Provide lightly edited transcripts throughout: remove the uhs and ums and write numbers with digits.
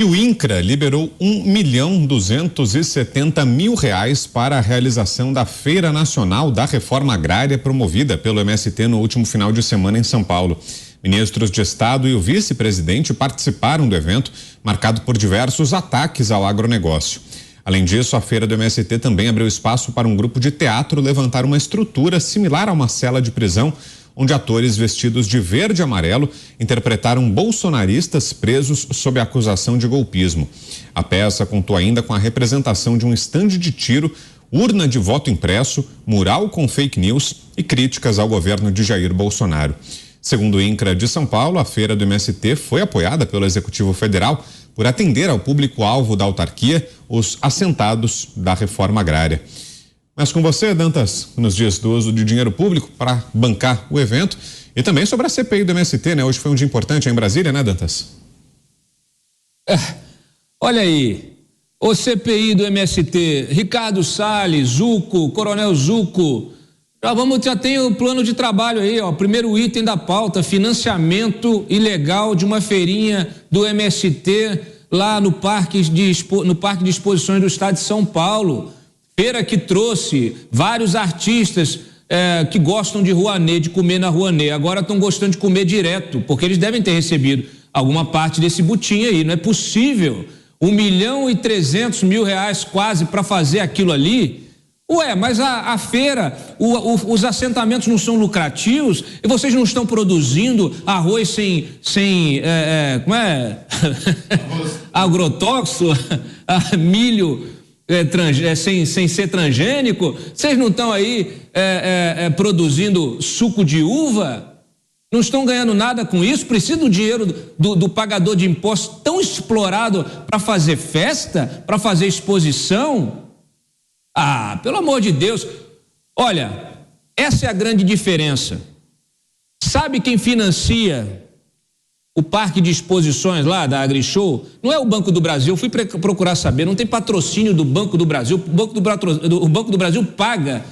E o INCRA liberou R$ 1.270.000 para a realização da Feira Nacional da Reforma Agrária promovida pelo MST no último final de semana em São Paulo. Ministros de Estado e o vice-presidente participaram do evento, marcado por diversos ataques ao agronegócio. Além disso, a feira do MST também abriu espaço para um grupo de teatro levantar uma estrutura similar a uma cela de prisão, onde atores vestidos de verde e amarelo interpretaram bolsonaristas presos sob a acusação de golpismo. A peça contou ainda com a representação de um estande de tiro, urna de voto impresso, mural com fake news e críticas ao governo de Jair Bolsonaro. Segundo o INCRA de São Paulo, a feira do MST foi apoiada pelo Executivo Federal por atender ao público-alvo da autarquia, os assentados da reforma agrária. Mas com você, Dantas, nos dias do uso de dinheiro público para bancar o evento e também sobre a CPI do MST, né? Hoje foi um dia importante em Brasília, né, Dantas? Olha aí, o CPI do MST, Ricardo Salles, Zucco, Coronel Zucco, já tem o plano de trabalho aí, ó, primeiro item da pauta, financiamento ilegal de uma feirinha do MST lá no Parque de Exposições do Estado de São Paulo. Feira que trouxe vários artistas que gostam de Rouanet, de comer na Rouanet, agora estão gostando de comer direto, porque eles devem ter recebido alguma parte desse butim aí. Não é possível R$ 1.300.000 quase para fazer aquilo ali. Ué, mas a feira, os assentamentos não são lucrativos e vocês não estão produzindo arroz sem como é? Agrotóxico, milho sem ser transgênico, vocês não estão aí produzindo suco de uva? Não estão ganhando nada com isso? Precisa do dinheiro do pagador de impostos tão explorado para fazer festa, para fazer exposição? Ah, pelo amor de Deus. Olha, essa é a grande diferença. Sabe quem financia o parque de exposições lá da AgriShow? Não é o Banco do Brasil, eu fui procurar saber, não tem patrocínio do Banco do Brasil. O Banco do Brasil paga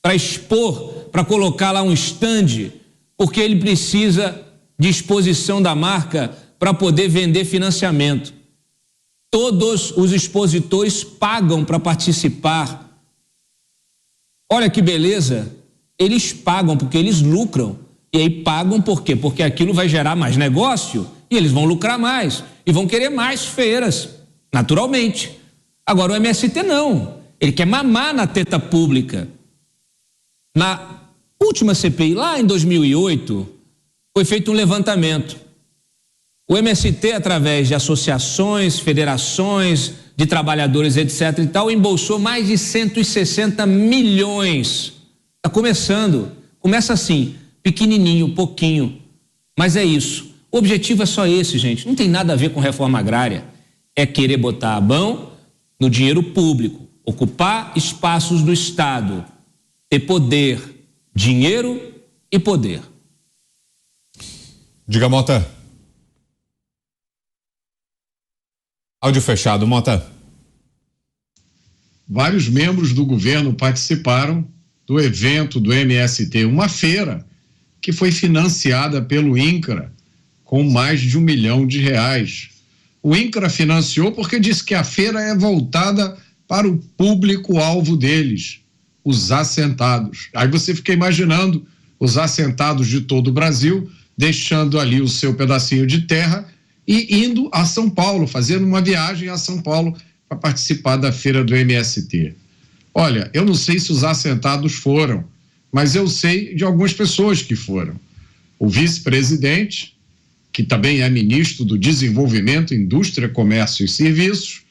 para expor, para colocar lá um stand, porque ele precisa de exposição da marca para poder vender financiamento. Todos os expositores pagam para participar. Olha que beleza, eles pagam porque eles lucram. E aí pagam por quê? Porque aquilo vai gerar mais negócio e eles vão lucrar mais e vão querer mais feiras, naturalmente. Agora o MST não, ele quer mamar na teta pública. Na última CPI, lá em 2008, foi feito um levantamento. O MST, através de associações, federações de trabalhadores, etc. e tal, embolsou mais de 160 milhões. Está começando, começa assim, pequenininho, pouquinho, mas é isso. O objetivo é só esse, gente, não tem nada a ver com reforma agrária, é querer botar a mão no dinheiro público, ocupar espaços do Estado, ter poder, dinheiro e poder. Diga, Mota. Áudio fechado, Mota. Vários membros do governo participaram do evento do MST, uma feira que foi financiada pelo INCRA com mais de R$ 1 milhão. O INCRA financiou porque disse que a feira é voltada para o público-alvo deles, os assentados. Aí você fica imaginando os assentados de todo o Brasil deixando ali o seu pedacinho de terra e indo a São Paulo, fazendo uma viagem a São Paulo para participar da feira do MST. Olha, eu não sei se os assentados foram, mas eu sei de algumas pessoas que foram. O vice-presidente, que também é ministro do Desenvolvimento, Indústria, Comércio e Serviços,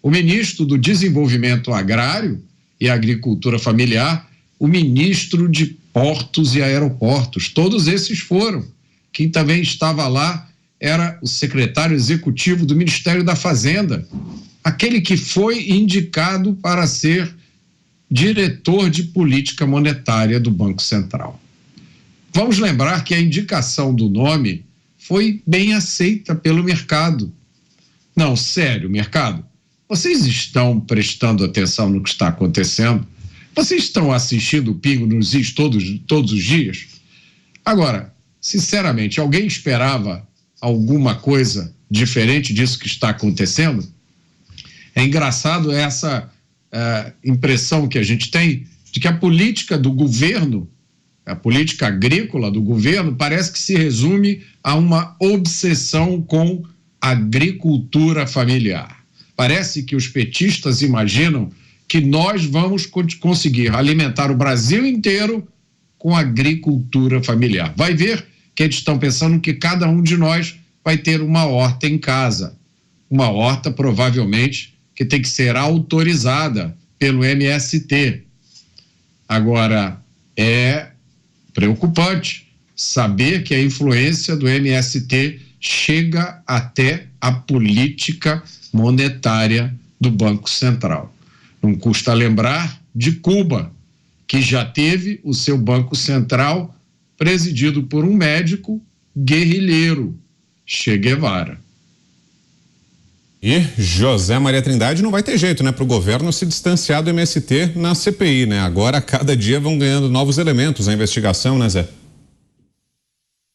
o ministro do Desenvolvimento Agrário e Agricultura Familiar, o ministro de Portos e Aeroportos, todos esses foram. Quem também estava lá era o secretário executivo do Ministério da Fazenda, aquele que foi indicado para ser diretor de política monetária do Banco Central. Vamos lembrar que a indicação do nome foi bem aceita pelo mercado. Não, sério, mercado, vocês estão prestando atenção no que está acontecendo? Vocês estão assistindo o Pingo nos Is todos os dias? Agora, sinceramente, alguém esperava alguma coisa diferente disso que está acontecendo? É engraçado essa impressão que a gente tem de que a política do governo, a política agrícola do governo, parece que se resume a uma obsessão com agricultura familiar. Parece que os petistas imaginam que nós vamos conseguir alimentar o Brasil inteiro com agricultura familiar. Vai ver que eles estão pensando que cada um de nós vai ter uma horta em casa. Uma horta, provavelmente, que tem que ser autorizada pelo MST. Agora, é preocupante saber que a influência do MST chega até a política monetária do Banco Central. Não custa lembrar de Cuba, que já teve o seu Banco Central presidido por um médico guerrilheiro, Che Guevara. E José Maria Trindade não vai ter jeito, né, para o governo se distanciar do MST na CPI, né? Agora, a cada dia vão ganhando novos elementos a investigação, né, Zé?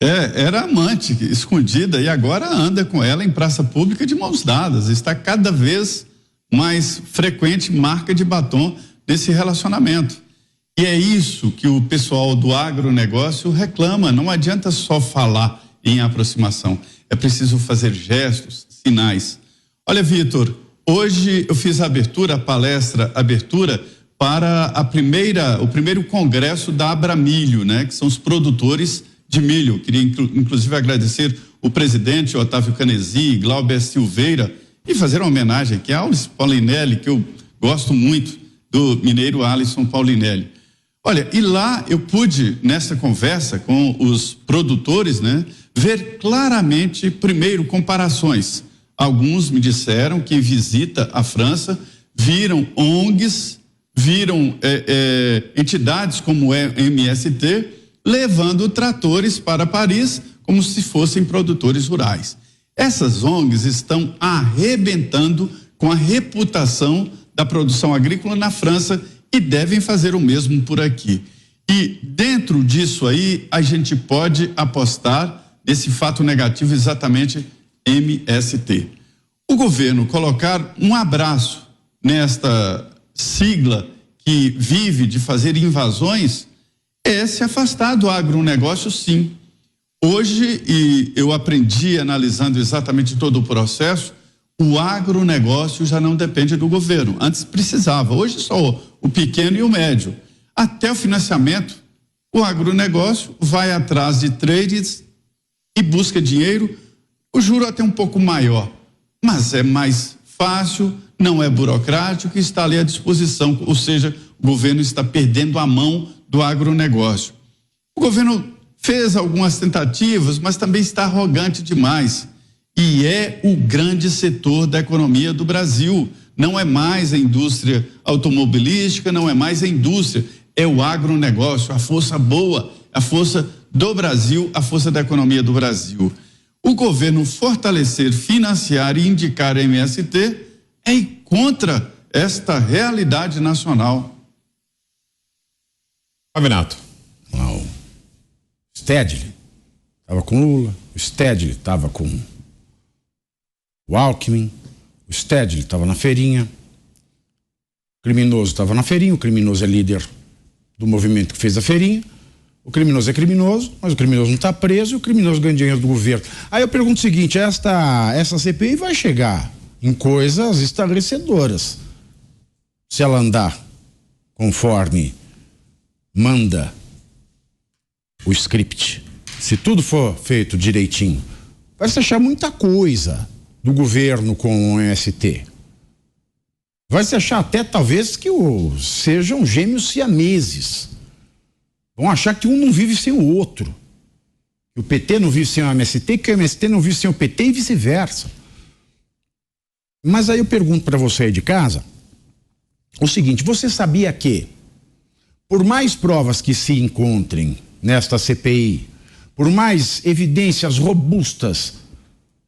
Era amante, escondida, e agora anda com ela em praça pública de mãos dadas. Está cada vez mais frequente marca de batom nesse relacionamento. E é isso que o pessoal do agronegócio reclama. Não adianta só falar em aproximação, é preciso fazer gestos, sinais. Olha, Vitor, hoje eu fiz a palestra abertura para o primeiro congresso da Abramilho, né? Que são os produtores de milho. Queria inclusive agradecer o presidente Otávio Canesi, Glauber Silveira, e fazer uma homenagem aqui a Alisson Paulinelli, que eu gosto muito, do mineiro Alisson Paulinelli. Olha, e lá eu pude, nessa conversa com os produtores, né, ver claramente, primeiro, comparações. Alguns me disseram que em visita à França viram ONGs, viram entidades como o MST levando tratores para Paris como se fossem produtores rurais. Essas ONGs estão arrebentando com a reputação da produção agrícola na França e devem fazer o mesmo por aqui. E dentro disso aí, a gente pode apostar nesse fato negativo, exatamente MST. O governo colocar um abraço nesta sigla que vive de fazer invasões é se afastar do agronegócio, sim. Hoje, e eu aprendi analisando exatamente todo o processo, o agronegócio já não depende do governo. Antes precisava, hoje só o pequeno e o médio. Até o financiamento, o agronegócio vai atrás de trades e busca dinheiro, o juro até um pouco maior, mas é mais fácil, não é burocrático e está ali à disposição, ou seja, o governo está perdendo a mão do agronegócio. O governo fez algumas tentativas, mas também está arrogante demais. E é o grande setor da economia do Brasil. Não é mais a indústria automobilística, não é mais a indústria, é o agronegócio, a força boa, a força do Brasil, a força da economia do Brasil. O governo fortalecer, financiar e indicar a MST é ir contra esta realidade nacional. Pavinato. Não. Stedley estava com Lula, o Stedley estava com o Alckmin, o Stedley estava na feirinha, o criminoso estava na feirinha, o criminoso é líder do movimento que fez a feirinha, o criminoso é criminoso, mas o criminoso não está preso e o criminoso ganha dinheiro do governo. Aí eu pergunto o seguinte, essa CPI vai chegar em coisas estarrecedoras se ela andar conforme manda o script, se tudo for feito direitinho, vai se achar muita coisa do governo com o MST. Vai se achar até talvez que sejam gêmeos siameses. Vão achar que um não vive sem o outro. Que o PT não vive sem o MST, que o MST não vive sem o PT e vice-versa. Mas aí eu pergunto para você aí de casa o seguinte, você sabia que por mais provas que se encontrem nesta CPI, por mais evidências robustas,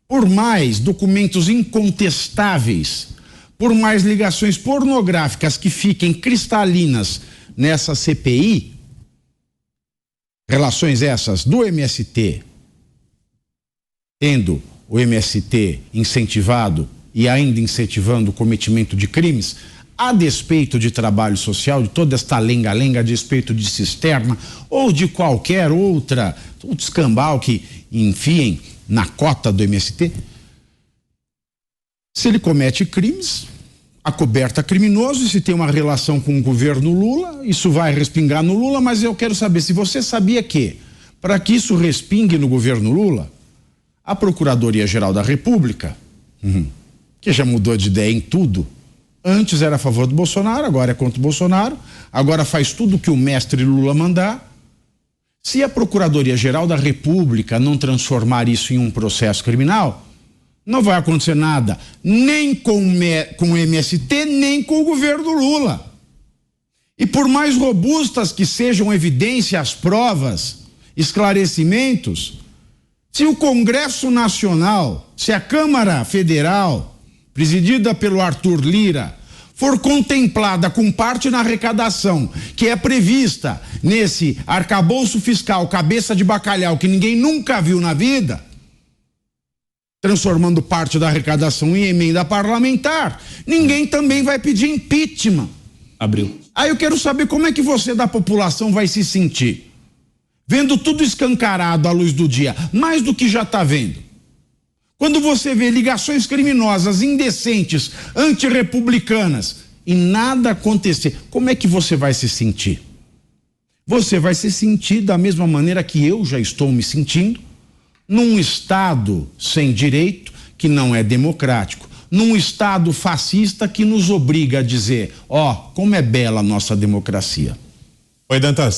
por mais documentos incontestáveis, por mais ligações pornográficas que fiquem cristalinas nessa CPI, relações essas do MST tendo o MST incentivado e ainda incentivando o cometimento de crimes, a despeito de trabalho social, de toda esta lenga-lenga, a despeito de cisterna ou de qualquer outro escambau que enfiem na cota do MST, se ele comete crimes, acoberta criminoso, e se tem uma relação com o governo Lula, isso vai respingar no Lula, mas eu quero saber se você sabia que, para que isso respingue no governo Lula, a Procuradoria-Geral da República, que já mudou de ideia em tudo, antes era a favor do Bolsonaro, agora é contra o Bolsonaro, agora faz tudo o que o mestre Lula mandar. Se a Procuradoria-Geral da República não transformar isso em um processo criminal, não vai acontecer nada, nem com o MST, nem com o governo Lula. E por mais robustas que sejam evidências, provas, esclarecimentos, se o Congresso Nacional, se a Câmara Federal, presidida pelo Arthur Lira, for contemplada com parte na arrecadação que é prevista nesse arcabouço fiscal cabeça de bacalhau que ninguém nunca viu na vida, transformando parte da arrecadação em emenda parlamentar, ninguém também vai pedir impeachment. Abriu. Aí eu quero saber como é que você da população vai se sentir, vendo tudo escancarado à luz do dia, mais do que já está vendo. Quando você vê ligações criminosas, indecentes, antirrepublicanas e nada acontecer, como é que você vai se sentir? Você vai se sentir da mesma maneira que eu já estou me sentindo, num Estado sem direito, que não é democrático, num Estado fascista que nos obriga a dizer, como é bela a nossa democracia. Oi, Dantas.